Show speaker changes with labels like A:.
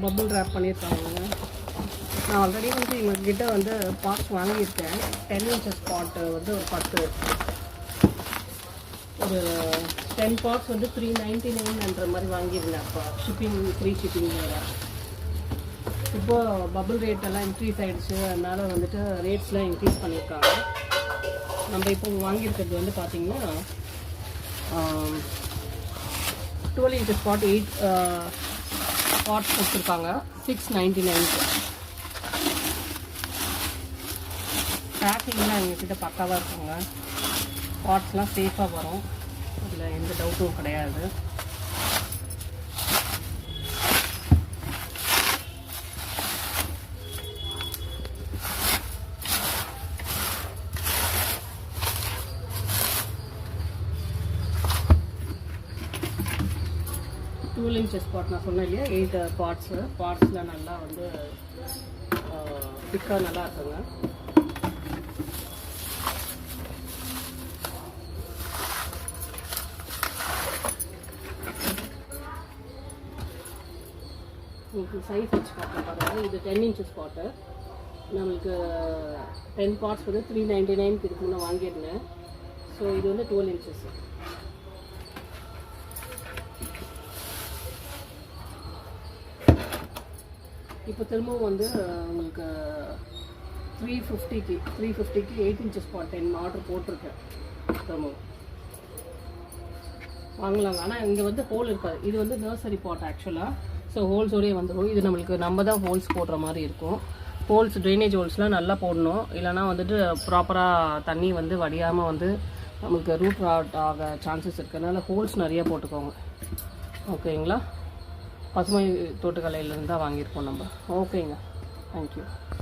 A: Bubble rape பண்ணியிருக்காங்க. நான் already வந்து இவங்ககிட்ட வந்து பாட்ஸ் வாங்கியிருக்கேன். 10 இன்ச்சஸ் பாட்டு வந்து ஒரு 10 பாட்ஸ் வந்து 399 மாதிரி வாங்கியிருந்தேன். அப்போ ஃப்ரீ ஷிப்பிங் வேறு. இப்போது பபுள் ரேட் எல்லாம் இன்க்ரீஸ் ஆகிடுச்சு. அதனால் வந்துட்டு ரேட்ஸ்லாம் இன்க்ரீஸ் பண்ணியிருக்காங்க. நம்ம இப்போ வாங்கியிருக்கிறது வந்து பார்த்திங்கன்னா 12 இன்ச்சஸ் பாட் 8 பாட்ஸ் கொடுத்துருக்காங்க. 699. பேக்கிங்லாம் எங்ககிட்ட பக்காவாக இருக்குங்க. பாட்ஸ்லாம் சேஃபாக வரும், அதில் எந்த டவுட்டும் கிடையாது. டூல் இன்ச்சஸ் பாட் நான் சொன்னேன் இல்லையா, 8 பாட்ஸில் நல்லா வந்து திக்காக நல்லா இருக்குங்க. உங்களுக்கு சைஸ் வச்சு பார்க்குறேன். இது 10 இன்ச்சஸ் பாட்டு. நம்மளுக்கு 10 பாட்ஸ் வந்து 399 இதுக்கு முன்னே வாங்கியிருந்தேன். ஸோ இது வந்து 12 இன்ச்சஸ். இப்போ திரும்பவும் வந்து உங்களுக்கு 350க்கு 8 இன்ச்சஸ் பாட் 10 ஆர்டர் போட்டிருக்கேன். திரும்பவும் வாங்கலாங்க. ஆனால் இங்கே வந்து ஹோல் இருக்காது. இது வந்து நர்சரி பாட் ஆக்சுவலாக. ஸோ ஹோல்ஸோடய வந்துடும். இது நம்ம தான் ஹோல்ஸ் போடுற மாதிரி இருக்கும். ஹோல்ஸ் ட்ரைனேஜ் ஹோல்ஸ்லாம் நல்லா போடணும். இல்லைனா வந்துட்டு ப்ராப்பராக தண்ணி வந்து வடியாமல் வந்து நமக்கு ரூட் ராட் ஆக சான்சஸ் இருக்குது. அதனால் ஹோல்ஸ் நிறைய போட்டுக்கோங்க. ஓகேங்களா? பசுமை தோட்டக்கலையிலேருந்து தான் வாங்கியிருக்கோம் நம்ம. ஓகேங்க, தேங்க்யூ.